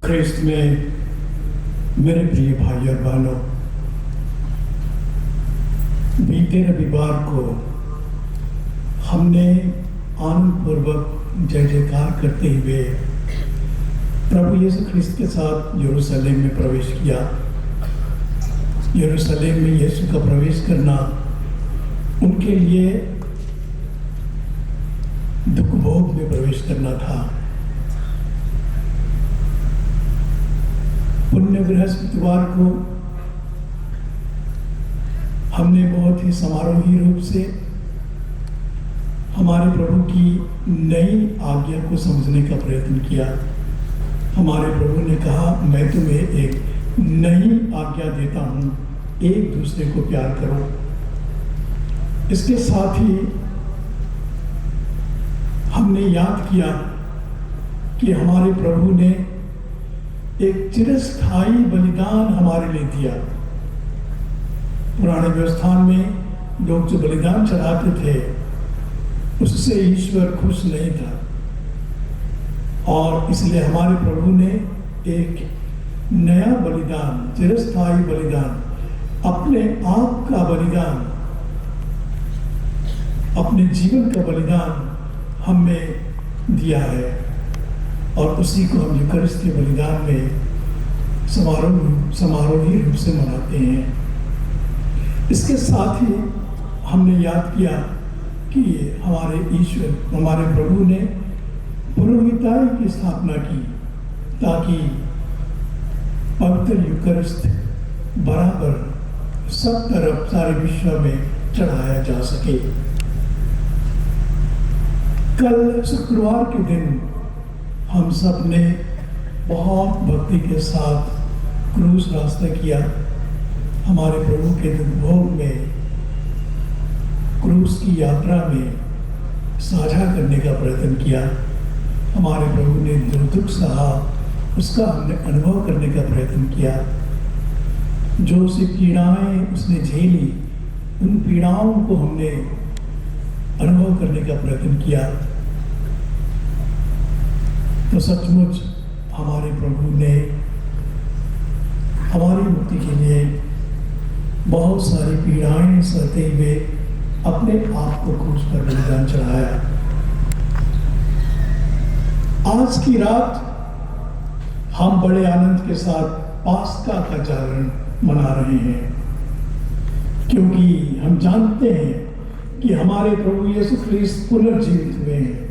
ख्रिस्त में मेरे प्रिय भाई और बहनों, बीते रविवार को हमने आनंदपूर्वक जय जयकार करते हुए प्रभु यीशु ख्रिस्त के साथ यरूशलेम में प्रवेश किया। यरूशलेम में यीशु का प्रवेश करना उनके लिए दुख भोग में प्रवेश करना था। पुण्य बृहस्पतिवार को हमने बहुत ही समारोही रूप से हमारे प्रभु की नई आज्ञा को समझने का प्रयत्न किया। हमारे प्रभु ने कहा, मैं तुम्हें एक नई आज्ञा देता हूं, एक दूसरे को प्यार करो। इसके साथ ही हमने याद किया कि हमारे प्रभु ने एक चिरस्थायी बलिदान हमारे लिए दिया। पुराने व्यवस्थान में लोग जो बलिदान चढ़ाते थे उससे ईश्वर खुश नहीं था, और इसलिए हमारे प्रभु ने एक नया बलिदान, चिरस्थायी बलिदान, अपने आप का बलिदान, अपने जीवन का बलिदान हमें दिया है, और उसी को हम यूकरिस्ती बलिदान में समारोही रूप से मनाते हैं। इसके साथ ही हमने याद किया कि हमारे ईश्वर, हमारे प्रभु ने पुरोहिताई की स्थापना की ताकि पवित्र यूकरिस्त बराबर सब तरफ सारे विश्व में चढ़ाया जा सके। कल शुक्रवार के दिन हम सब ने बहुत भक्ति के साथ क्रूस रास्ता किया। हमारे प्रभु के दुर्भोग में, क्रूस की यात्रा में साझा करने का प्रयत्न किया। हमारे प्रभु ने जो दुख सहा उसका हमने अनुभव करने का प्रयत्न किया। जो सी पीड़ाएं उसने झेली, उन पीड़ाओं को हमने अनुभव करने का प्रयत्न किया। तो सचमुच हमारे प्रभु ने हमारी मुक्ति के लिए बहुत सारी पीड़ाएं सहते हुए अपने आप को क्रूस पर बलिदान चढ़ाया। आज की रात हम बड़े आनंद के साथ पास्का का जागरण मना रहे हैं, क्योंकि हम जानते हैं कि हमारे प्रभु यीशु ख्रिस्त पुनर्जीवित हुए हैं,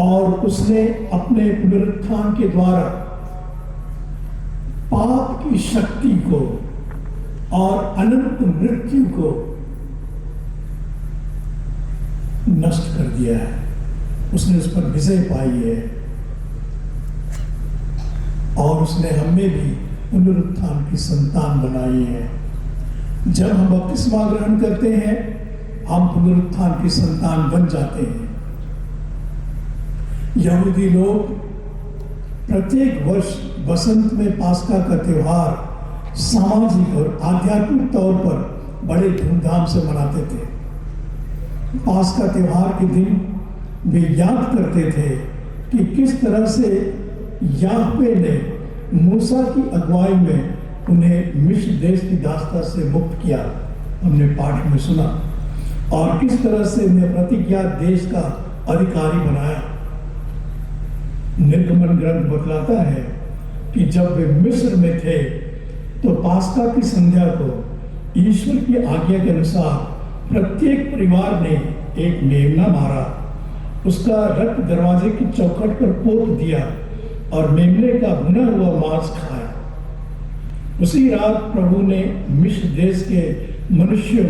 और उसने अपने पुनरुत्थान के द्वारा पाप की शक्ति को और अनंत मृत्यु को नष्ट कर दिया है। उसने उस पर विजय पाई है, और उसने हमें भी पुनरुत्थान की संतान बनाई है। जब हम बपतिस्मा ग्रहण करते हैं, हम पुनरुत्थान की संतान बन जाते हैं। यहूदी लोग प्रत्येक वर्ष बसंत में पास्का का त्योहार सामाजिक और आध्यात्मिक तौर पर बड़े धूमधाम से मनाते थे। पास्का त्योहार के दिन वे याद करते थे कि किस तरह से याहवे ने मूसा की अगुवाई में उन्हें मिस्र देश की दास्ता से मुक्त किया, हमने पाठ में सुना, और किस तरह से उन्हें प्रतिज्ञा देश का अधिकारी बनाया। निर्गमन ग्रंथ बतलाता है कि जब वे मिस्र में थे तो पास्का की संध्या को ईश्वर की आज्ञा के अनुसार प्रत्येक परिवार ने एक मेमना मारा, उसका रक्त दरवाजे की चौखट पर पोत दिया और मेमने का भुना हुआ मांस खाया। उसी रात प्रभु ने मिस्र देश के मनुष्यों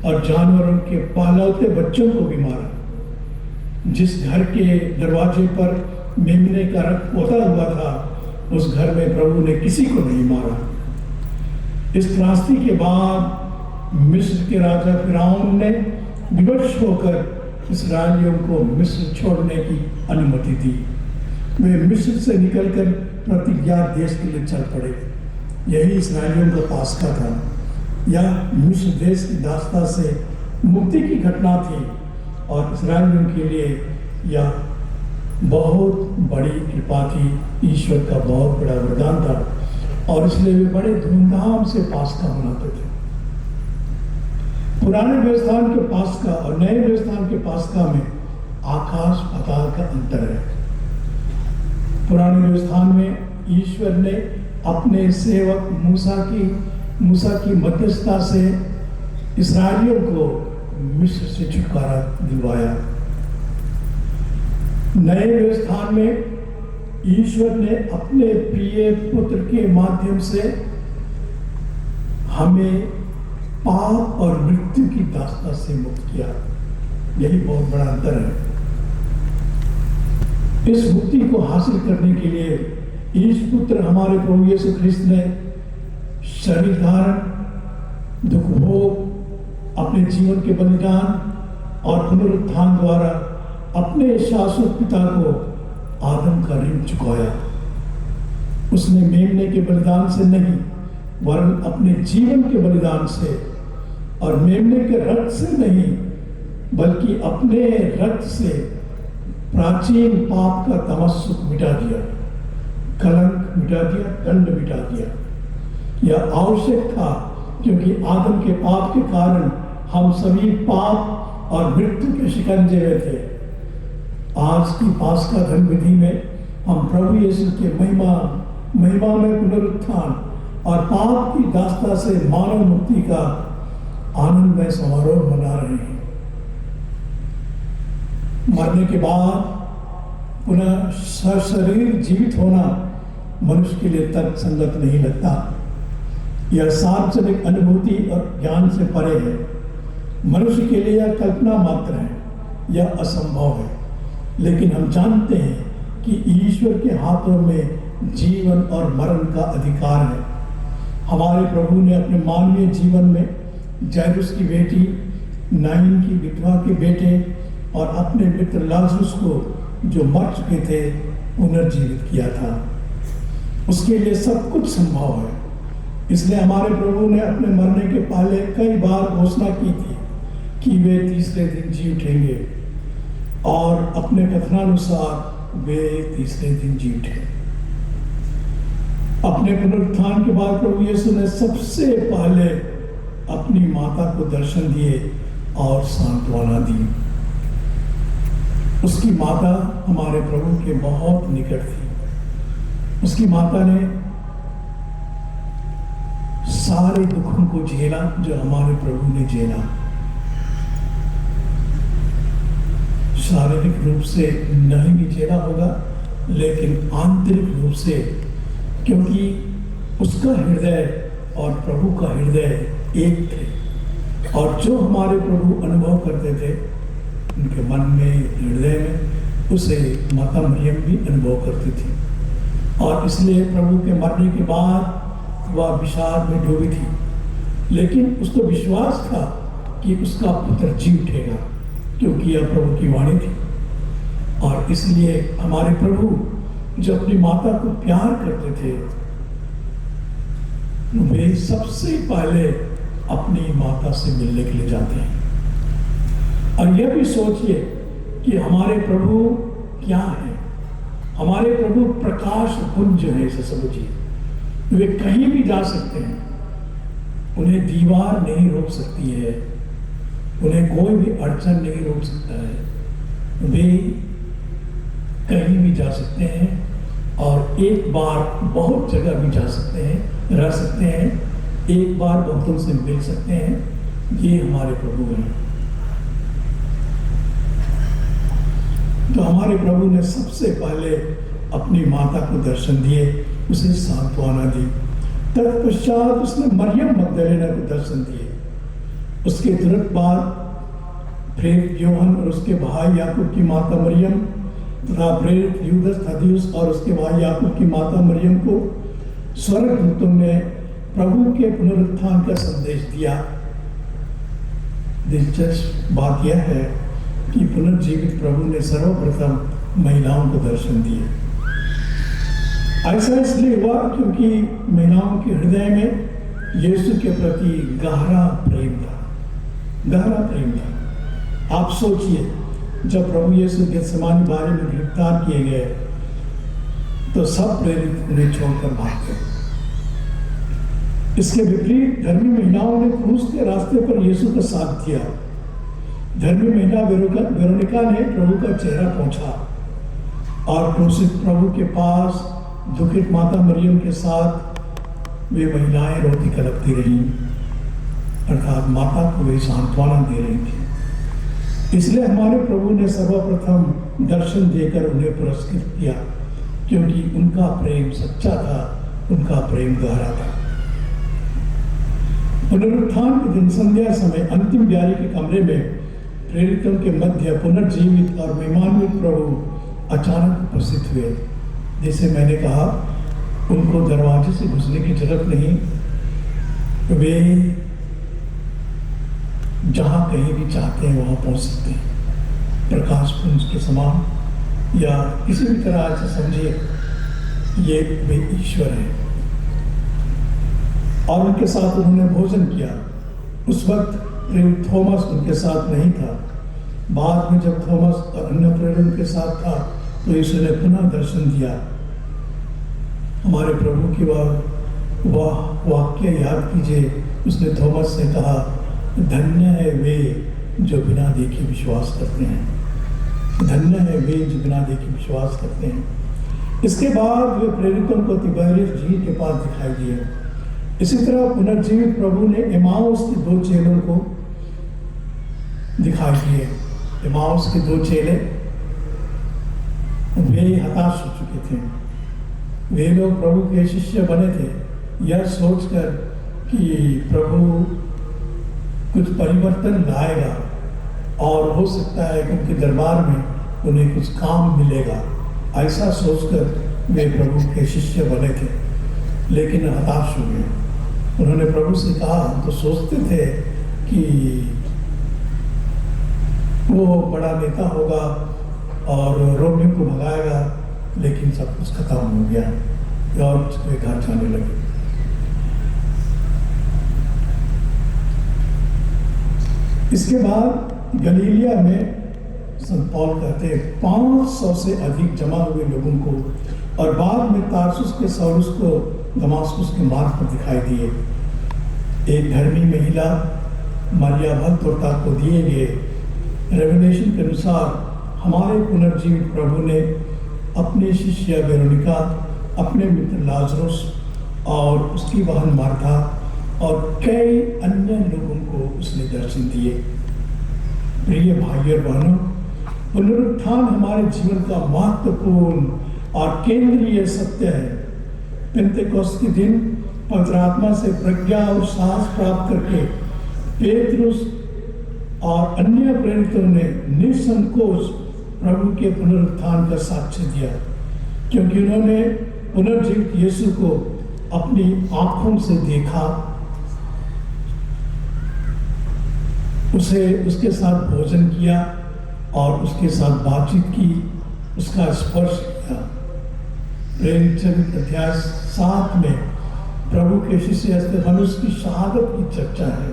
और जानवरों के पहलौते बच्चों को भी मारा। जिस घर के दरवाजे पर मेमने का रक्त पोता हुआ था, उस घर में प्रभु ने किसी को नहीं मारा। इस त्रासदी के बाद मिस्र के राजा फिरौन ने विवश होकर इस्राएलियों को मिस्र छोड़ने की अनुमति दी। वे मिस्र से निकलकर प्रतिज्ञा देश के लिए चल पड़े। यही इस्राएलियों का पास्का था। यह मिस्र देश की दास्ता से मुक्ति की घटना थी, और इस्राएलियों के लिए यह बहुत बड़ी कृपा थी, ईश्वर का बहुत बड़ा वरदान था और इसलिए वे बड़े धूमधाम से पास्का मनाते थे। पुराने व्यवस्थान के पास्का और नए व्यवस्थान के पास्का में आकाश पाताल का अंतर है। पुराने व्यवस्थान में ईश्वर ने अपने सेवक मूसा की मध्यस्थता से इस्राएलियों को मिस्र से छुटकारा दिलवाया। नए व्यवस्थान में ईश्वर ने अपने प्रिय पुत्र के माध्यम से हमें पाप और मृत्यु की दास्ता से मुक्त किया। यही बहुत बड़ा अंतर है। इस मुक्ति को हासिल करने के लिए ईश पुत्र हमारे प्रभु यीशु ख्रिस्त ने शरीर धारण, दुख भोग, अपने जीवन के बलिदान और पुनरुत्थान द्वारा अपने शाश्वत पिता को आदम का ऋण चुकाया। उसने मेमने के बलिदान से नहीं वरन अपने जीवन के बलिदान से और मेमने के रक्त से नहीं बल्कि अपने रक्त से प्राचीन पाप का तमस्सुक मिटा दिया, कलंक मिटा दिया, दंड मिटा दिया। यह आवश्यक था क्योंकि आदम के पाप के कारण हम सभी पाप और मृत्यु के शिकंजे में थे। आज की पास्का धर्म विधि में हम प्रभु यीशु के महिमा में पुनरुत्थान और पाप की दास्ता से मानव मुक्ति का आनंदमय समारोह मना रहे हैं। मरने के बाद पुनः सशरीर जीवित होना मनुष्य के लिए तर्क संगत नहीं लगता। यह सार्वजनिक अनुभूति और ज्ञान से परे है। मनुष्य के लिए यह कल्पना मात्र है, यह असंभव है। लेकिन हम जानते हैं कि ईश्वर के हाथों में जीवन और मरण का अधिकार है। हमारे प्रभु ने अपने मानवीय जीवन में जैरुस की बेटी, नाइन की विधवा के बेटे और अपने मित्र लाजरुस को जो मर चुके थे पुनर्जीवित किया था। उसके लिए सब कुछ संभव है। इसलिए हमारे प्रभु ने अपने मरने के पहले कई बार घोषणा की थी कि वे तीसरे दिन जी उठेंगे और अपने कथनानुसार वे तीसरे दिन जी उठे। अपने पुनरुत्थान के बाद प्रभु यीशु ने सबसे पहले अपनी माता को दर्शन दिए और सांत्वना दी। उसकी माता हमारे प्रभु के बहुत निकट थी। उसकी माता ने सारे दुखों को झेला जो हमारे प्रभु ने झेला। शारीरिक रूप से नहीं भी झेला होगा लेकिन आंतरिक रूप से, क्योंकि उसका हृदय और प्रभु का हृदय एक थे और जो हमारे प्रभु अनुभव करते थे उनके मन में, हृदय में, उसे माता मरियम भी अनुभव करती थी। और इसलिए प्रभु के मरने के बाद वह विषाद में डूबी थी, लेकिन उसको विश्वास था कि उसका पुत्र जी उठेगा, क्योंकि यह प्रभु की वाणी थी। और इसलिए हमारे प्रभु जो अपनी माता को प्यार करते थे, वे सबसे पहले अपनी माता से मिलने के लिए जाते हैं। और यह भी सोचिए कि हमारे प्रभु क्या है। हमारे प्रभु प्रकाश पुंज है, इसे समझिए। वे कहीं भी जा सकते हैं, उन्हें दीवार नहीं रोक सकती है, उन्हें कोई भी अड़चन नहीं रोक सकता है। वे कहीं भी जा सकते हैं और एक बार बहुत जगह भी जा सकते हैं, रह सकते हैं, एक बार बहुतों से मिल सकते हैं। ये हमारे प्रभु हैं। तो हमारे प्रभु ने सबसे पहले अपनी माता को दर्शन दिए, उसे सांत्वना दी। तत्पश्चात उसने मरियम मगदलेना को दर्शन दिए। उसके तुरंत बाद प्रेरित यूहन्ना और उसके भाई याकूब की माता मरियम तथा प्रेरित यूदस थदियुस और उसके भाई याकूब की माता मरियम को स्वर्गदूतों ने प्रभु के पुनरुत्थान का संदेश दिया। दिलचस्प बात यह है कि पुनर्जीवित प्रभु ने सर्वप्रथम महिलाओं को दर्शन दिए। ऐसा इसलिए हुआ क्योंकि महिलाओं के हृदय में यीशु के प्रति गहरा प्रेम था। गहरा प्रेम था। आप सोचिए, जब प्रभु यीशु गेत्सेमानी बारे में गिरफ्तार किए गए तो सब प्रेरित उन्हें छोड़कर भाग गए। इसके विपरीत धर्मी महिलाओं ने क्रूस के रास्ते पर यीशु का साथ दिया। धर्मी महिला वेरोनिका ने प्रभु का चेहरा पोंछा और क्रूसित प्रभु के पास दुखित माता मरियम के साथ वे महिलाएं रोती कलपती रहीं, अर्थात माता को वे सांत्वना दे रही थी। इसलिए हमारे प्रभु ने सर्वप्रथम दर्शन देकर उन्हें पुरस्कृत किया, क्योंकि उनका प्रेम सच्चा था, उनका प्रेम गहरा था। पुनरुत्थान के दिन संध्या समय अंतिम ब्यारी के कमरे में प्रेरितों के मध्य पुनर्जीवित और महिमान्वित प्रभु अचानक उपस्थित हुए। जैसे मैंने कहा, उनको दरवाजे से घुसने की जरूरत नहीं, वे जहां कहीं भी चाहते हैं वहां पहुंच सकते हैं। प्रकाश पुंज के समान, या किसी भी तरह से समझिए ये वे ईश्वर हैं। और उनके साथ उन्होंने भोजन किया। उस वक्त प्रेरित थॉमस उनके साथ नहीं था। बाद में जब थॉमस और अन्य प्रेरित उनके साथ था तो यीशु ने पुनः दर्शन दिया। हमारे प्रभु की वह वाक्य याद कीजिए। उसने थॉमस से कहा, धन्य है वे जो बिना देखे विश्वास करते हैं। धन्य है वे जो बिना देखे विश्वास करते हैं। इसके बाद वे प्रेरितों को तिबेरियस झील के पास दिखाई दिए। इसी तरह पुनर्जीवित प्रभु ने एमाउस के 2 चेलों को दिखाई दिए। एमाउस के 2 चेले, वे हताश हो चुके थे। वे लोग प्रभु के शिष्य बने थे यह सोचकर कि प्रभु कुछ परिवर्तन लाएगा और हो सकता है कि उनके दरबार में उन्हें कुछ काम मिलेगा। ऐसा सोचकर वे प्रभु के शिष्य बने थे, लेकिन हताश हो गए। उन्होंने प्रभु से कहा, तो सोचते थे कि वो बड़ा नेता होगा और रोमियों को भगाएगा, लेकिन सब कुछ खत्म हो गया और वे घर जाने लगे। इसके बाद गलीलिया में संत पौल कहते हैं 500 से अधिक जमा हुए लोगों को, और बाद में तारसुस के सौलुस को दमास्कुस के मार्ग पर दिखाई दिए। एक धर्मी महिला मरिया भक्तोरता को दिए गए रेवलेशन के अनुसार हमारे पुनर्जीवित प्रभु ने अपने शिष्य वेरोनिका, अपने मित्र लाजरुस और उसकी बहन मार्था और कई अन्य लोगों को उसने दर्शन दिए। प्रिय भाई और बहनों, पुनरुत्थान हमारे जीवन का महत्वपूर्ण और केंद्रीय सत्य है। पेंतेकोस्त के दिन पवित्र आत्मा से प्रज्ञा और साहस प्राप्त करके पेतरुस और अन्य प्रेरितों ने निसंकोच प्रभु के पुनरुत्थान का साक्ष्य दिया, क्योंकि उन्होंने पुनर्जीवित यीशु को अपनी आंखों से देखा, उसके साथ भोजन किया और उसके साथ बातचीत की, उसका स्पर्श किया। प्रेरित चरित्र अध्याय 7 में प्रभु के शिष्य स्तेफनुस की शहादत की चर्चा है।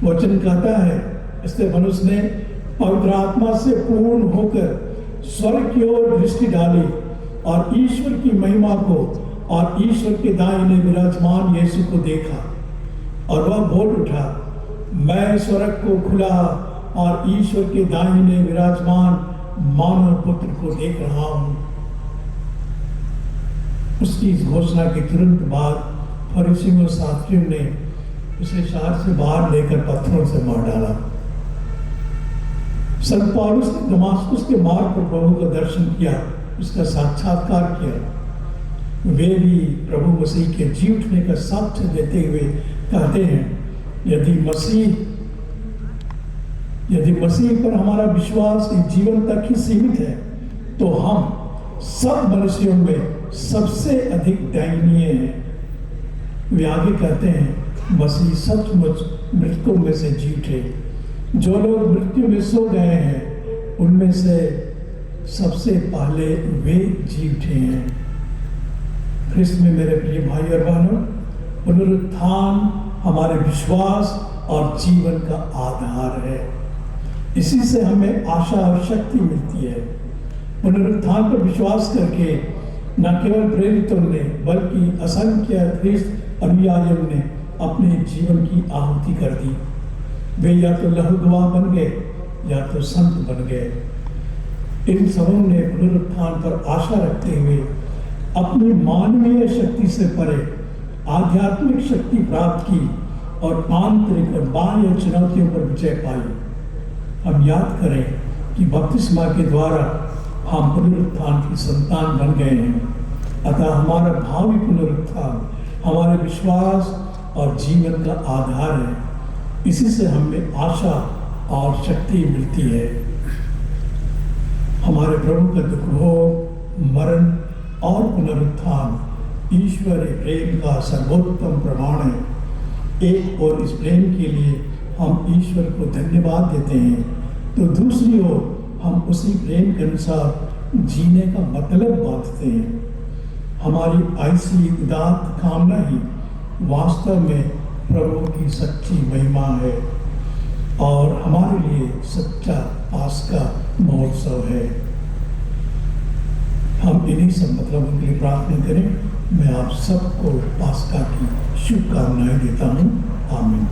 वचन कहता है, स्तेफनुस ने पवित्र आत्मा से पूर्ण होकर स्वर्ग की ओर दृष्टि डाली और ईश्वर की महिमा को और ईश्वर के दाहिने विराजमान यीशु को देखा, और वह बोल उठा, मैं स्वर्ग को खुला और ईश्वर के दाहिने विराजमान मानव पुत्र को देख रहा हूं। उसकी इस घोषणा के तुरंत बाद फरीसियों और शास्त्रियों ने उसे शहर से बाहर लेकर पत्थरों से मार डाला। संत पौलुस ने दमास्कुस के मार्ग पर प्रभु का दर्शन किया, उसका साक्षात्कार किया। वे भी प्रभु मसीह के जी उठने का साक्ष्य देते हुए कहते हैं, यदि मसीह पर हमारा विश्वास इस जीवन तक ही सीमित है, तो हम सब मनुष्यों में सबसे अधिक दयनीय हैं। वे आगे कहते हैं, मसीह सचमुच मृतकों में से जी उठे। जो लोग मृत्यु में सो गए हैं, उनमें से सबसे पहले वे जी उठे हैं। ख्रिस्त में मेरे प्रिय भाई और बहनों, पुनरुत्थान हमारे विश्वास और जीवन का आधार है। इसी से हमें आशा और शक्ति मिलती है। पुनरुत्थान पर विश्वास करके न केवल प्रेरितों ने बल्कि असंख्य ख्रिस्त अनुयायियों ने अपने जीवन की आहुति कर दी। वे या तो लहू गवाह बन गए या तो संत बन गए। इन सबों ने पुनरुत्थान पर आशा रखते हुए अपनी मानवीय शक्ति से परे आध्यात्मिक शक्ति प्राप्त की और आंतरिक और बाह्य चुनौतियों पर विजय पाई। हम याद करें कि बपतिस्मा के द्वारा हम पुनरुत्थान की संतान बन गए हैं। अतः हमारा भावी पुनरुत्थान हमारे विश्वास और जीवन का आधार है। इसी से हमें आशा और शक्ति मिलती है। हमारे प्रभु का दुख भोग, मरण और पुनरुत्थान ईश्वरीय प्रेम का सर्वोत्तम प्रमाण है। एक और इस प्रेम के लिए हम ईश्वर को धन्यवाद देते हैं, तो दूसरी ओर हम उसी प्रेम के अनुसार जीने का मतलब बांटते हैं। हमारी ऐसी उदात्त कामना ही वास्तव में प्रभु की सच्ची महिमा है और हमारे लिए सच्चा पास्का महोत्सव है। हम इन्हीं सब मतलबों के लिए प्रार्थना करें। मैं आप सबको पास्का की शुभकामनाएं देता हूँ। आमीन।